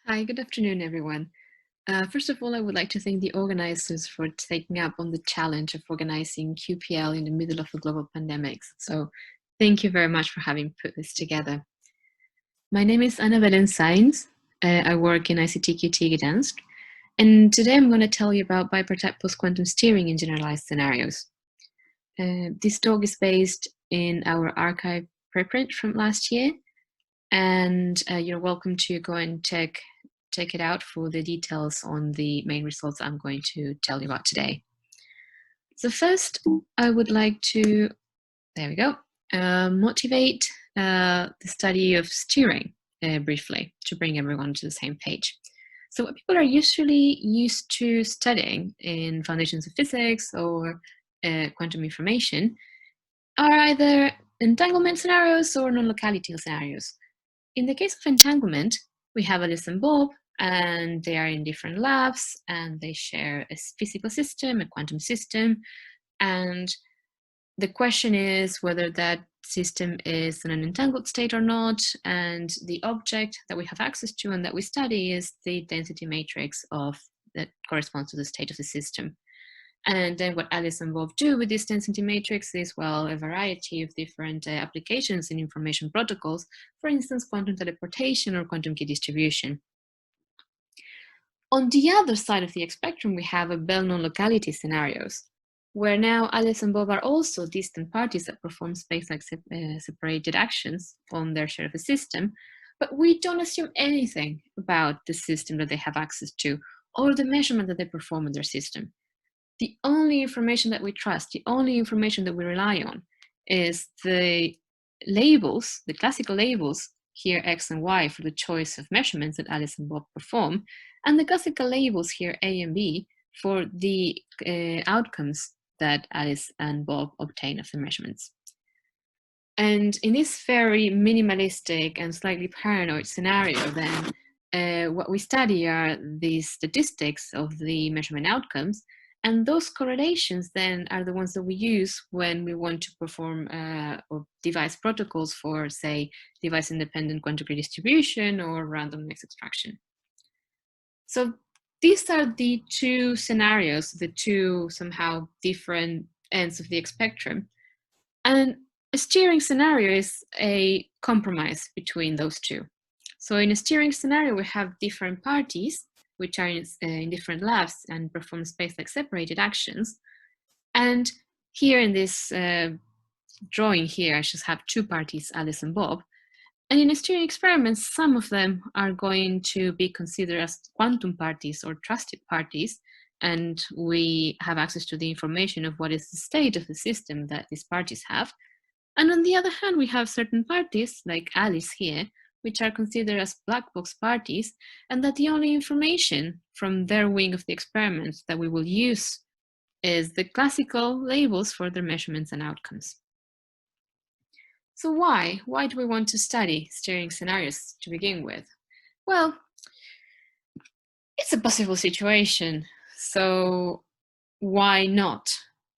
Hi, good afternoon, everyone. First of all, I would like to thank the organizers for taking up on the challenge of organizing QPL in the middle of a global pandemic. So thank you very much for having put this together. My name is Belén Sainz. I work in ICT-QT Gdansk, and today I'm going to tell you about bipartite post-quantum steering in generalized scenarios. This talk is based in our archive preprint from last year, and you're welcome to go and check it out for the details on the main results I'm going to tell you about today. So first, I would like to, there we go, motivate the study of steering briefly to bring everyone to the same page. So what people are usually used to studying in foundations of physics or quantum information are either entanglement scenarios or non-locality scenarios. In the case of entanglement, we have Alice and Bob, and they are in different labs, and they share a physical system, a quantum system, and the question is whether that system is in an entangled state or not, and the object that we have access to and that we study is the density matrix that corresponds to the state of the system. And then what Alice and Bob do with this density matrix is, well, a variety of different applications in information protocols, for instance, quantum teleportation or quantum key distribution. On the other side of the spectrum, we have a Bell non-locality scenarios, where now Alice and Bob are also distant parties that perform space-like separated actions on their share of a system, but we don't assume anything about the system that they have access to or the measurement that they perform in their system. The only information that we trust, the only information that we rely on is the labels, the classical labels, here X and Y for the choice of measurements that Alice and Bob perform, and the classical labels here A and B for the outcomes that Alice and Bob obtain of the measurements. And in this very minimalistic and slightly paranoid scenario, then what we study are the statistics of the measurement outcomes. And those correlations then are the ones that we use when we want to perform or devise protocols for, say, device-independent quantum key distribution or randomness extraction. So these are the two scenarios, the two somehow different ends of the spectrum. And a steering scenario is a compromise between those two. So in a steering scenario, we have different parties which are in different labs and perform space-like separated actions. And here in this drawing here, I just have two parties, Alice and Bob. And in a steering experiment, some of them are going to be considered as quantum parties or trusted parties, and we have access to the information of what is the state of the system that these parties have. And on the other hand, we have certain parties, like Alice here, which are considered as black box parties, and that the only information from their wing of the experiment that we will use is the classical labels for their measurements and outcomes. So why? Why do we want to study steering scenarios to begin with? Well, it's a possible situation, so why not?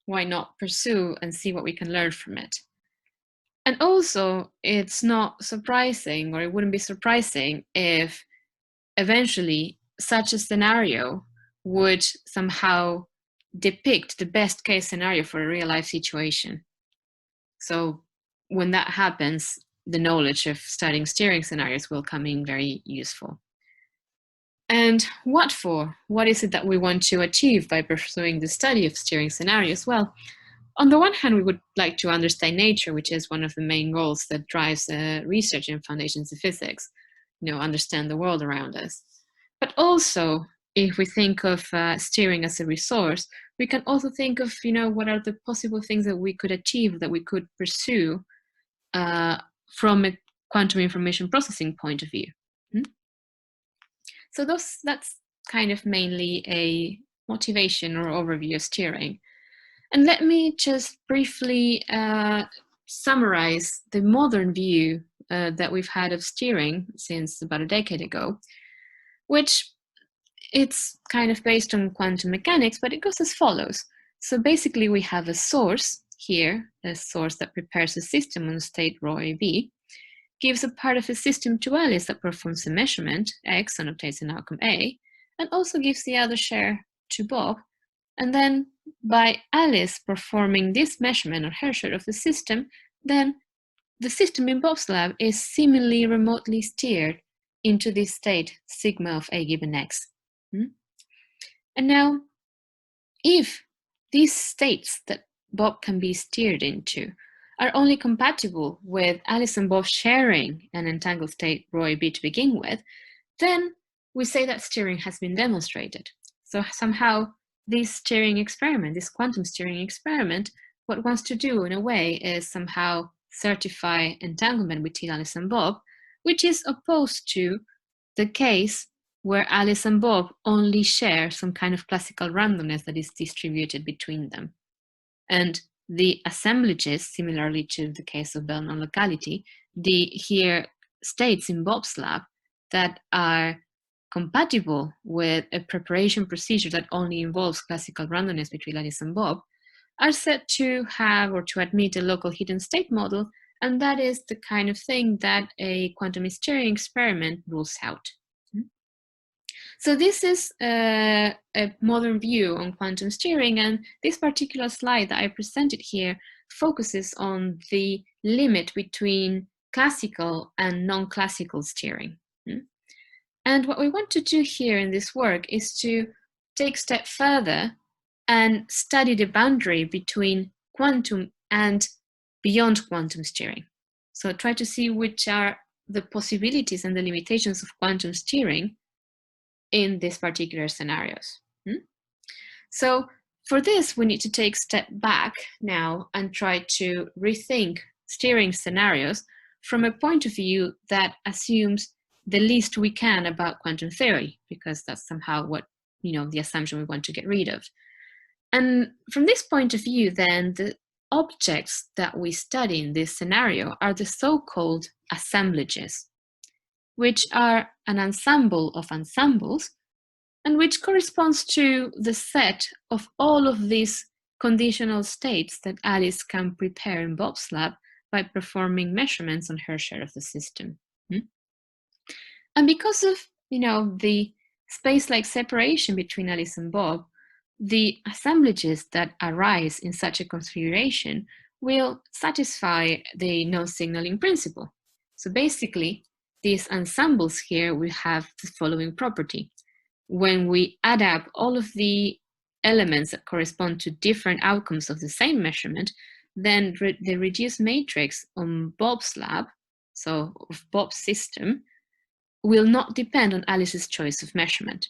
Why not pursue and see what we can learn from it? And also, it's not surprising, or it wouldn't be surprising if eventually such a scenario would somehow depict the best case scenario for a real life situation. So when that happens, the knowledge of studying steering scenarios will come in very useful. And what for? What is it that we want to achieve by pursuing the study of steering scenarios? Well, on the one hand, we would like to understand nature, which is one of the main goals that drives research in foundations of physics, understand the world around us. But also, if we think of steering as a resource, we can also think of, what are the possible things that we could achieve, that we could pursue from a quantum information processing point of view. So that's kind of mainly a motivation or overview of steering. And let me just briefly summarize the modern view that we've had of steering since about a decade ago, which it's kind of based on quantum mechanics, but it goes as follows. So basically we have a source here, a source that prepares a system on state rho AB, gives a part of the system to Alice that performs a measurement, X, and obtains an outcome A, and also gives the other share to Bob. And then by Alice performing this measurement on her share of the system, then the system in Bob's lab is seemingly remotely steered into this state, sigma of A given X. And now, if these states that Bob can be steered into are only compatible with Alice and Bob sharing an entangled state rho AB to begin with, then we say that steering has been demonstrated. So somehow this steering experiment, this quantum steering experiment, what it wants to do in a way is somehow certify entanglement between Alice and Bob, which is opposed to the case where Alice and Bob only share some kind of classical randomness that is distributed between them. And the assemblages, similarly to the case of Bell non-locality, the here states in Bob's lab that are compatible with a preparation procedure that only involves classical randomness between Alice and Bob, are said to have or to admit a local hidden state model, and that is the kind of thing that a quantum steering experiment rules out. So this is a modern view on quantum steering, and this particular slide that I presented here focuses on the limit between classical and non-classical steering. And what we want to do here in this work is to take a step further and study the boundary between quantum and beyond quantum steering. So try to see which are the possibilities and the limitations of quantum steering in these particular scenarios. So for this, we need to take a step back now and try to rethink steering scenarios from a point of view that assumes the least we can about quantum theory, because that's somehow what, the assumption we want to get rid of. And from this point of view, then, the objects that we study in this scenario are the so-called assemblages, which are an ensemble of ensembles, and which corresponds to the set of all of these conditional states that Alice can prepare in Bob's lab by performing measurements on her share of the system. And because of, the space-like separation between Alice and Bob, the assemblages that arise in such a configuration will satisfy the non-signaling principle. So basically, these ensembles here will have the following property. When we add up all of the elements that correspond to different outcomes of the same measurement, then the reduced matrix on Bob's lab, so of Bob's system, will not depend on Alice's choice of measurement.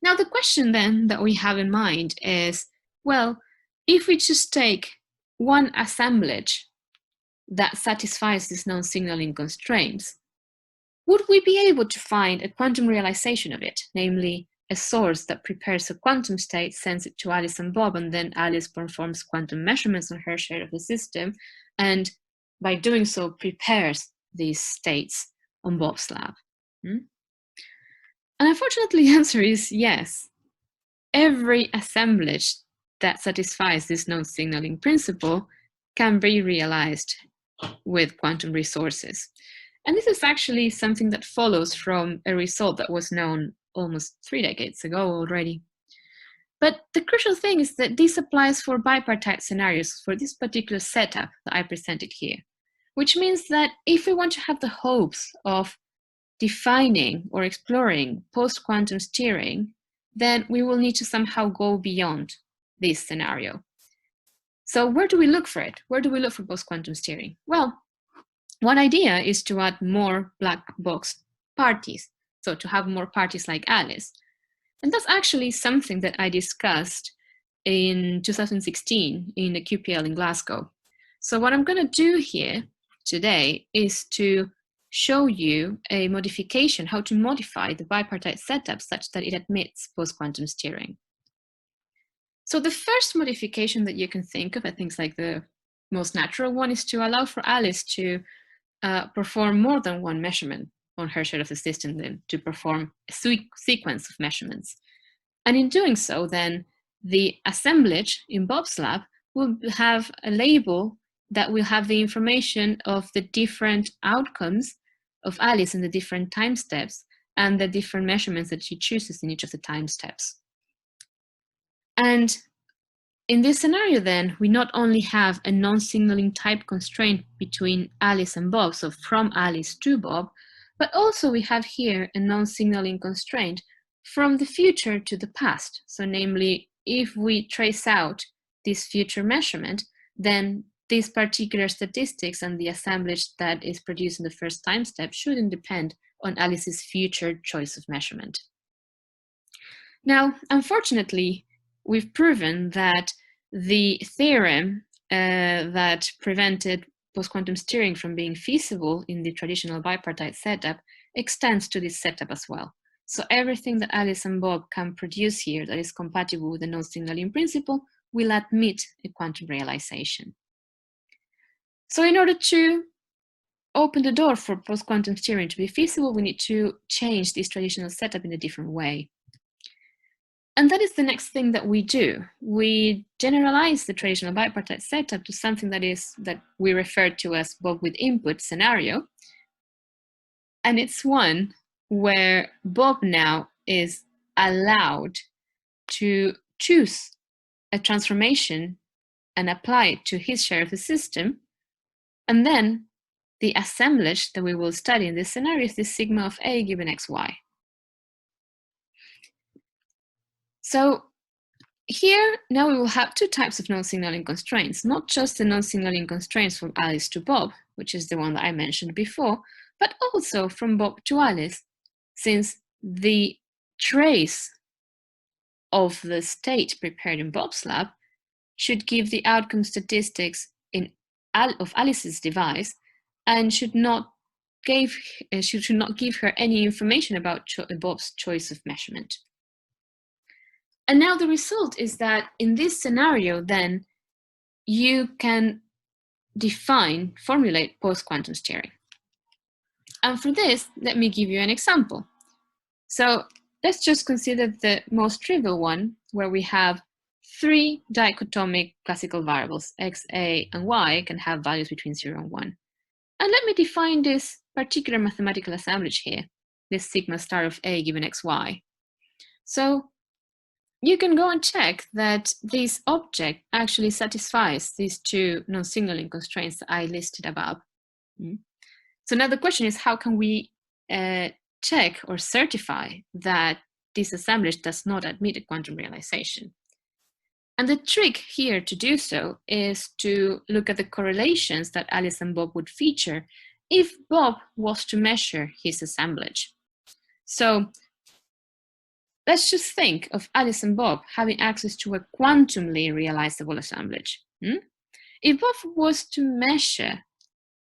Now, the question then that we have in mind is, well, if we just take one assemblage that satisfies these non-signaling constraints, would we be able to find a quantum realization of it, namely a source that prepares a quantum state, sends it to Alice and Bob, and then Alice performs quantum measurements on her share of the system, and by doing so prepares these states on Bob's lab? And unfortunately, the answer is yes. Every assemblage that satisfies this non-signaling principle can be realized with quantum resources. And this is actually something that follows from a result that was known almost 3 decades ago already. But the crucial thing is that this applies for bipartite scenarios for this particular setup that I presented here, which means that if we want to have the hopes of defining or exploring post-quantum steering, then we will need to somehow go beyond this scenario. So where do we look for it? Where do we look for post-quantum steering? Well, one idea is to add more black box parties, so to have more parties like Alice. And that's actually something that I discussed in 2016 in the QPL in Glasgow. So what I'm going to do here today is to show you a modification, how to modify the bipartite setup such that it admits post-quantum steering. So the first modification that you can think of, I think it's like the most natural one, is to allow for Alice to perform more than one measurement on her share of the system, then to perform a sequence of measurements. And in doing so, then the assemblage in Bob's lab will have a label that will have the information of the different outcomes of Alice in the different time steps and the different measurements that she chooses in each of the time steps. And in this scenario, then, we not only have a non-signaling type constraint between Alice and Bob, so from Alice to Bob, but also we have here a non-signaling constraint from the future to the past. So namely, if we trace out this future measurement, then these particular statistics and the assemblage that is produced in the first time step shouldn't depend on Alice's future choice of measurement. Now, unfortunately, we've proven that the theorem that prevented post-quantum steering from being feasible in the traditional bipartite setup extends to this setup as well. So everything that Alice and Bob can produce here that is compatible with the non-signaling principle will admit a quantum realization. So in order to open the door for post-quantum steering to be feasible, we need to change this traditional setup in a different way. And that is the next thing that we do. We generalize the traditional bipartite setup to something that we refer to as Bob with input scenario. And it's one where Bob now is allowed to choose a transformation and apply it to his share of the system. And then the assemblage that we will study in this scenario is this sigma of A given xy. So here, now we will have two types of non-signaling constraints, not just the non-signaling constraints from Alice to Bob, which is the one that I mentioned before, but also from Bob to Alice, since the trace of the state prepared in Bob's lab should give the outcome statistics of Alice's device and should not give her any information about Bob's choice of measurement. And now the result is that in this scenario, then, you can formulate post-quantum steering. And for this, let me give you an example. So let's just consider the most trivial one, where we have three dichotomic classical variables, x, a, and y, can have values between 0 and 1. And let me define this particular mathematical assemblage here, this sigma star of a given xy. So you can go and check that this object actually satisfies these two non-signaling constraints that I listed above. So now the question is, how can we check or certify that this assemblage does not admit a quantum realization? And the trick here to do so is to look at the correlations that Alice and Bob would feature if Bob was to measure his assemblage. So let's just think of Alice and Bob having access to a quantumly realizable assemblage. If Bob was to measure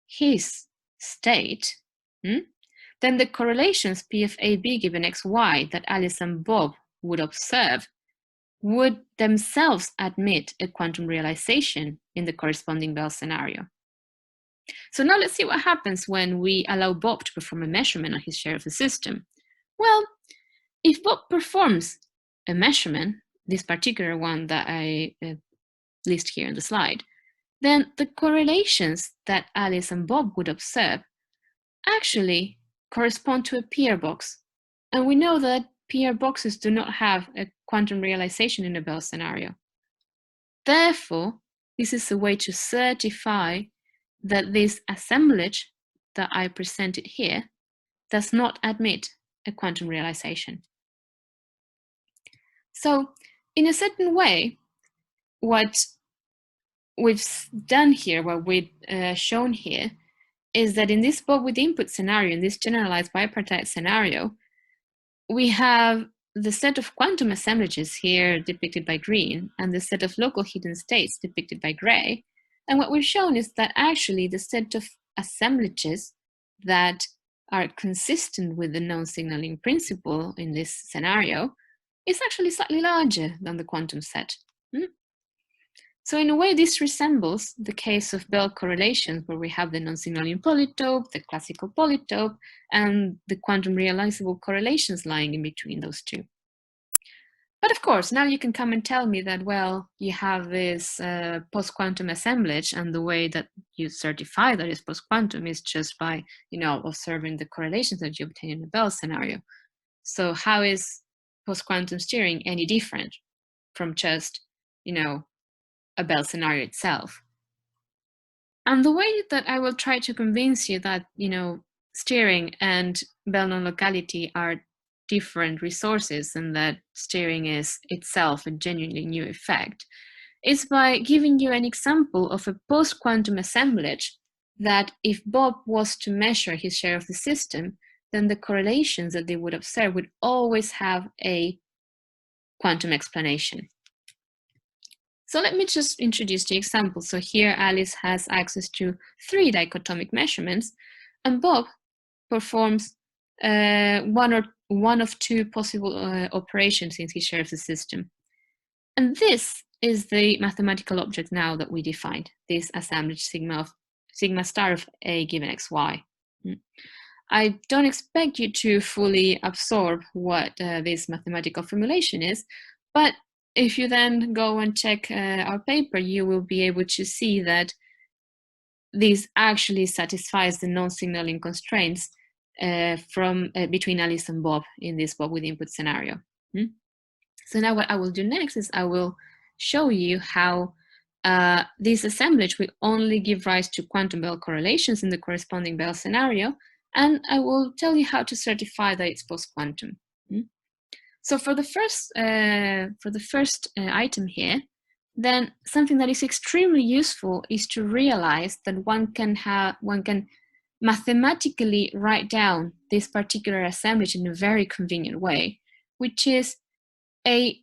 his state, then the correlations P of AB given xy that Alice and Bob would observe would themselves admit a quantum realization in the corresponding Bell scenario. So now let's see what happens when we allow Bob to perform a measurement on his share of the system. Well, if Bob performs a measurement, this particular one that I list here in the slide, then the correlations that Alice and Bob would observe actually correspond to a Pierre box. And we know that Pierre boxes do not have a quantum realization in a Bell scenario. Therefore, this is a way to certify that this assemblage that I presented here does not admit a quantum realization. So, in a certain way, what we've done here, what we've shown here, is that in this Bob with input scenario, in this generalized bipartite scenario, we have the set of quantum assemblages here depicted by green and the set of local hidden states depicted by gray. And what we've shown is that actually the set of assemblages that are consistent with the non-signaling principle in this scenario is actually slightly larger than the quantum set. So in a way, this resembles the case of Bell correlations, where we have the non-signaling polytope, the classical polytope, and the quantum realizable correlations lying in between those two. But of course, now you can come and tell me that, well, you have this post-quantum assemblage, and the way that you certify that it's post-quantum is just by, observing the correlations that you obtain in the Bell scenario. So how is post-quantum steering any different from just, a Bell scenario itself? And the way that I will try to convince you that, steering and Bell non-locality are different resources and that steering is itself a genuinely new effect is by giving you an example of a post-quantum assemblage that if Bob was to measure his share of the system, then the correlations that they would observe would always have a quantum explanation. So let me just introduce the example. So here Alice has access to 3 dichotomic measurements, and Bob performs one of 2 possible operations since he shares the system. And this is the mathematical object now that we defined, this assemblage sigma star of A given xy. I don't expect you to fully absorb what this mathematical formulation is, but if you then go and check our paper, you will be able to see that this actually satisfies the non-signaling constraints between Alice and Bob in this Bob with input scenario. So now what I will do next is I will show you how this assemblage will only give rise to quantum Bell correlations in the corresponding Bell scenario, and I will tell you how to certify that it's post-quantum. So for the first item here, then something that is extremely useful is to realize that one can mathematically write down this particular assemblage in a very convenient way, which is a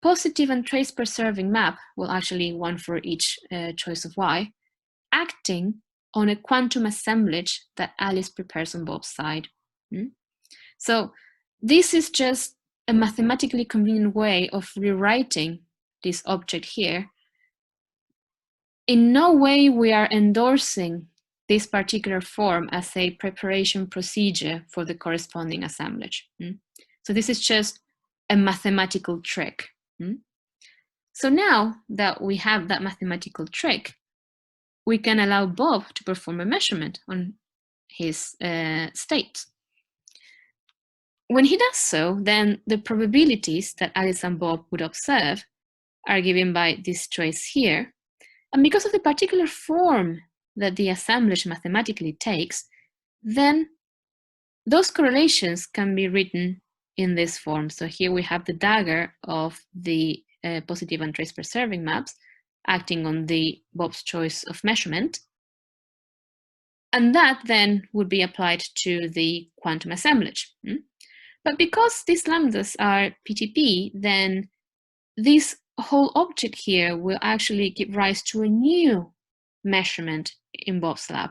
positive and trace preserving map, well, actually one for each choice of y, acting on a quantum assemblage that Alice prepares on Bob's side. So this is just a mathematically convenient way of rewriting this object here. In no way we are endorsing this particular form as a preparation procedure for the corresponding assemblage. So this is just a mathematical trick. So now that we have that mathematical trick, we can allow Bob to perform a measurement on his state. When he does so, then the probabilities that Alice and Bob would observe are given by this choice here. And because of the particular form that the assemblage mathematically takes, then those correlations can be written in this form. So here we have the dagger of the positive and trace preserving maps acting on the Bob's choice of measurement. And that then would be applied to the quantum assemblage. But because these lambdas are PTP, then this whole object here will actually give rise to a new measurement in Bob's lab.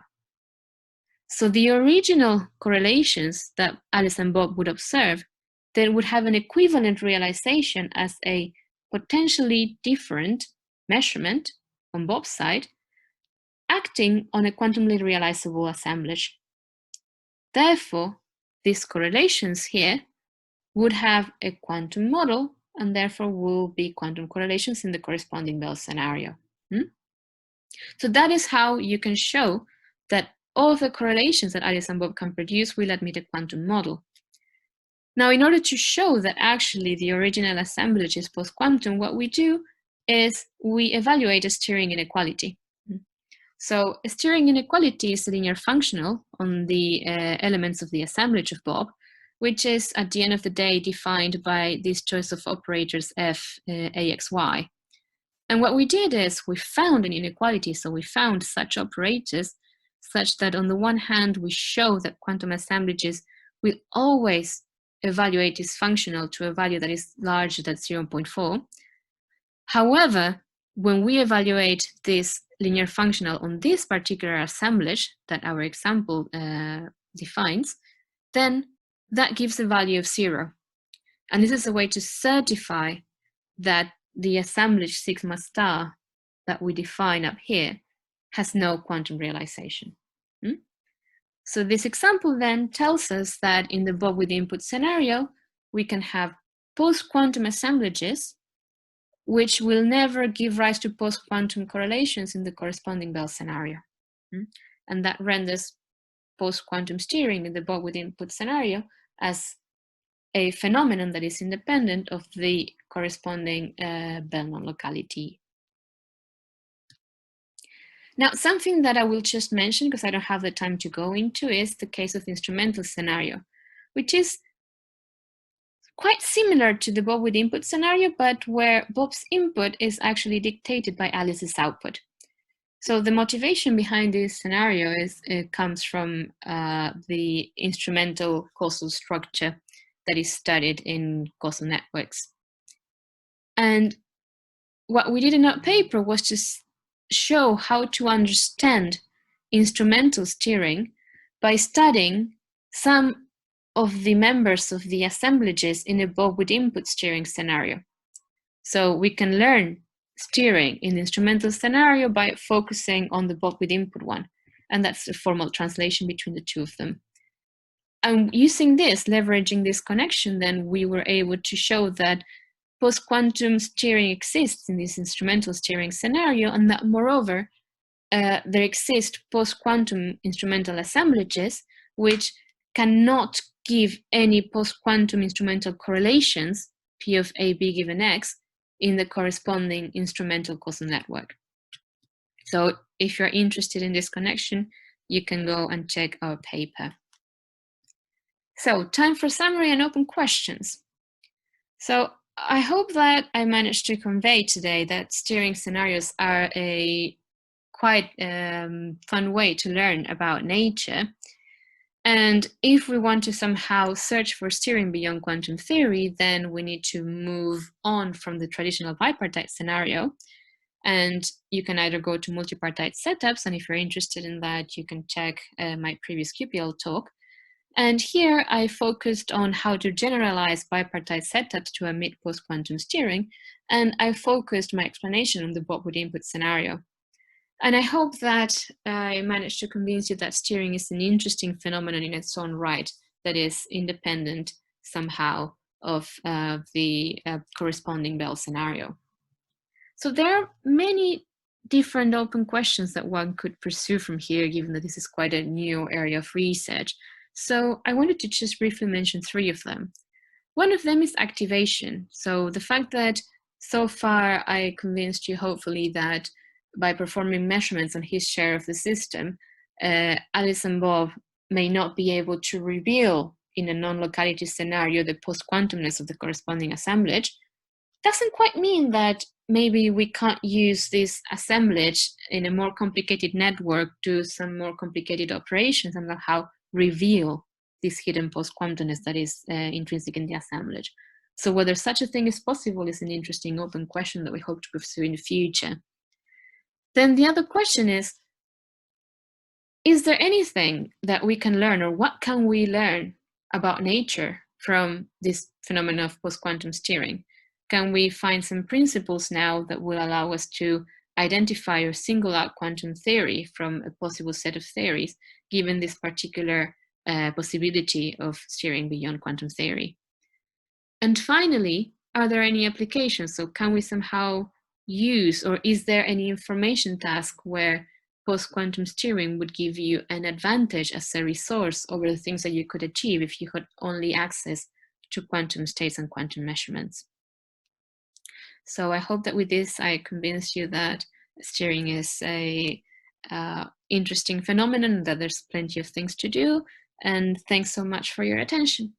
So the original correlations that Alice and Bob would observe then would have an equivalent realization as a potentially different measurement on Bob's side, acting on a quantumly realizable assemblage. Therefore, these correlations here would have a quantum model and therefore will be quantum correlations in the corresponding Bell scenario. So that is how you can show that all of the correlations that Alice and Bob can produce will admit a quantum model. Now, in order to show that actually the original assemblage is post-quantum, what we do is we evaluate a steering inequality. So a steering inequality is a linear functional on the elements of the assemblage of Bob, which is at the end of the day defined by this choice of operators f, ax, y. And what we did is we found an inequality, so we found such operators such that on the one hand we show that quantum assemblages will always evaluate this functional to a value that is larger than 0.4. However, when we evaluate this linear functional on this particular assemblage that our example defines, then that gives a value of 0. And this is a way to certify that the assemblage sigma star that we define up here has no quantum realization. So this example then tells us that in the Bob with input scenario, we can have post-quantum assemblages, which will never give rise to post-quantum correlations in the corresponding Bell scenario. And that renders post-quantum steering in the Bob with input scenario as a phenomenon that is independent of the corresponding Bell non-locality. Now, something that I will just mention, because I don't have the time to go into, is the case of the instrumental scenario, which is quite similar to the Bob with input scenario, but where Bob's input is actually dictated by Alice's output. So the motivation behind this scenario comes from the instrumental causal structure that is studied in causal networks. And what we did in our paper was to show how to understand instrumental steering by studying some of the members of the assemblages in a Bob with input steering scenario. So we can learn steering in the instrumental scenario by focusing on the Bob with input one. And that's a formal translation between the two of them. And using this, leveraging this connection, then we were able to show that post-quantum steering exists in this instrumental steering scenario, and that moreover, there exist post-quantum instrumental assemblages which cannot give any post-quantum instrumental correlations, P of A, B given X, in the corresponding instrumental causal network. So if you're interested in this connection, you can go and check our paper. So time for summary and open questions. So I hope that I managed to convey today that steering scenarios are a quite fun way to learn about nature. And if we want to somehow search for steering beyond quantum theory, then we need to move on from the traditional bipartite scenario. And you can either go to multipartite setups, and if you're interested in that, you can check my previous QPL talk. And here I focused on how to generalize bipartite setups to emit post-quantum steering, and I focused my explanation on the Bob with input scenario. And I hope that I managed to convince you that steering is an interesting phenomenon in its own right, that is independent somehow of the corresponding Bell scenario. So there are many different open questions that one could pursue from here, given that this is quite a new area of research. So I wanted to just briefly mention 3 of them. One of them is activation. So the fact that so far I convinced you, hopefully, that by performing measurements on his share of the system, Alice and Bob may not be able to reveal in a non-locality scenario the post-quantumness of the corresponding assemblage, doesn't quite mean that maybe we can't use this assemblage in a more complicated network to some more complicated operations and somehow reveal this hidden post-quantumness that is intrinsic in the assemblage. So whether such a thing is possible is an interesting open question that we hope to pursue in the future. Then the other question is there anything that we can learn, or what can we learn about nature from this phenomenon of post-quantum steering? Can we find some principles now that will allow us to identify or single out quantum theory from a possible set of theories, given this particular possibility of steering beyond quantum theory? And finally, are there any applications? So can we somehow use, or is there any information task where post-quantum steering would give you an advantage as a resource over the things that you could achieve if you had only access to quantum states and quantum measurements? So I hope that with this, I convinced you that steering is a interesting phenomenon, that there's plenty of things to do. And thanks so much for your attention.